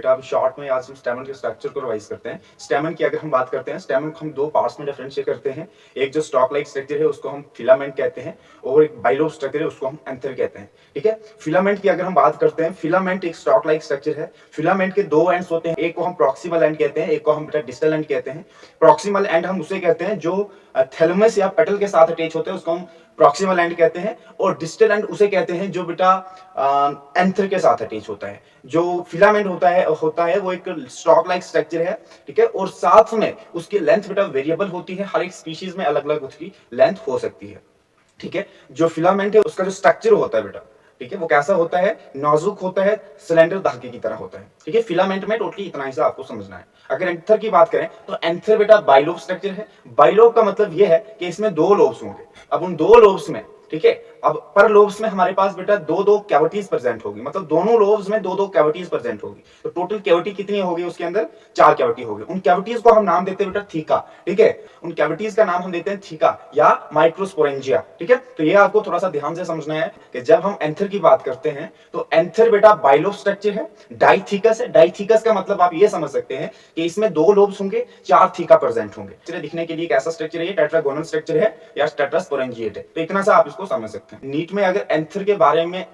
बेटा अब शॉर्ट में आज हम स्टेमन के स्ट्रक्चर को रिवाइज करते हैं। स्टेमन की अगर हम बात करते हैं, स्टेमन को हम दो पार्ट्स में डिफरेंशिएट करते हैं। एक जो स्टॉक लाइक स्ट्रक्चर है उसको हम फिलामेंट कहते हैं और एक बाइलोब स्ट्रक्चर है उसको हम एंथर कहते हैं। ठीक है, फिलामेंट की अगर हम बात करते हैं, फिलामेंट एक स्टॉक लाइक स्ट्रक्चर है। फिलामेंट के दो एंड्स होते हैं, एक को हम प्रॉक्सिमल एंड कहते हैं, एक को हम बेटा डिस्टल एंड कहते हैं। प्रॉक्सिमल एंड हम उसे कहते हैं जो थैलेमस या पेटल के साथ अटैच होते हैं, उसको हम प्रॉक्सिमल एंड कहते हैं। और डिस्टल एंड उसे कहते हैं जो बेटा एंथर के साथ अटैच होता है। जो फिलामेंट होता है वो एक स्टॉक लाइक स्ट्रक्चर है। ठीक है, और साथ में उसकी लेंथ बेटा वेरिएबल होती है, हर एक स्पीशीज में अलग अलग उसकी लेंथ हो सकती है। ठीक है, जो फिलामेंट है उसका जो स्ट्रक्चर होता है बेटा, ठीक है, वो कैसा होता है, नाजुक होता है, सिलेंडर धागे की तरह होता है। ठीक है, फिलामेंट में टोटली इतना ही सा आपको समझना है। अगर एंथर की बात करें तो एंथर बेटा बाइलोब स्ट्रक्चर है। बाइलोब का मतलब ये है कि इसमें दो लोब्स होंगे। अब उन दो लोब्स में, ठीक है, अब पर लोब्स में हमारे पास बेटा दो दो कैविटीज प्रेजेंट होगी, मतलब दोनों लोब्स में दो दो कैविटीज प्रेजेंट होगी। तो टोटल कैविटी कितनी होगी उसके अंदर, चार कैविटी होगी। उन कैविटीज को हम नाम देते हैं बेटा थीका। ठीक है, उन कैविटीज का नाम हम देते हैं थीका या माइक्रोस्पोरेंजिया। ठीक है, तो ये आपको थोड़ा सा ध्यान से समझना है कि जब हम एंथर की बात करते हैं तो एंथर बेटा बाइलोब स्ट्रक्चर है, डाइथीकस है। डाइथीकस का मतलब आप ये समझ सकते हैं कि इसमें दो लोब्स होंगे, चार थीका प्रेजेंट होंगे। चलिए दिखने के लिए कैसा स्ट्रक्चर है, ये टेट्रागोनल स्ट्रक्चर है या टेट्रास्पोरेंजिएट है। तो इतना सा आप इसको समझ सकते हैं। नीट में अगर एंथर के बारे में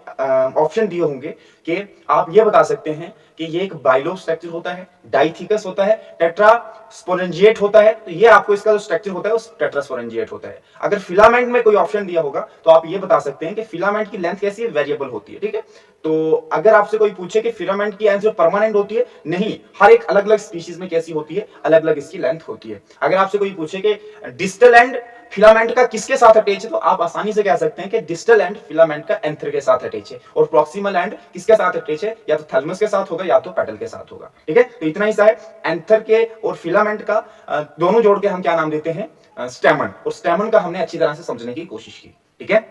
ऑप्शन दिए होंगे कि आप ये बता सकते हैं कि ये एक बाइलोब स्ट्रक्चर होता है, डाइथीकस होता है, टेट्रास्पोरेंजिएट होता है, तो ये आपको इसका जो स्ट्रक्चर होता है वो टेट्रास्पोरेंजिएट होता है। अगर फिलामेंट में कोई ऑप्शन दिया होगा तो आप ये बता सकते हैं कि फिलामेंट की लेंथ कैसी है, वेरिएबल होती है। ठीक है, तो अगर आपसे कोई पूछे कि फिलामेंट की लेंथ जो परमानेंट होती है, नहीं, हर एक अलग अलग स्पीशीज में कैसी होती है, अलग अलग इसकी लेंथ होती है। अगर आपसे कोई पूछे कि डिस्टल एंड फिलामेंट का किसके साथ अटैच है, तो आप आसानी से कह सकते हैं कि डिस्टल एंड फिलामेंट का एंथर के साथ अटैच है। और प्रॉक्सिमल एंड किसके साथ अटैच है, या तो थैलेमस के साथ होगा या तो पेटल के साथ होगा। ठीक है, तो इतना ही सा है एंथर के और फिलामेंट का दोनों जोड़ के हम क्या नाम देते हैं, स्टेमन। और स्टेमन का हमने अच्छी तरह से समझने की कोशिश की। ठीक है।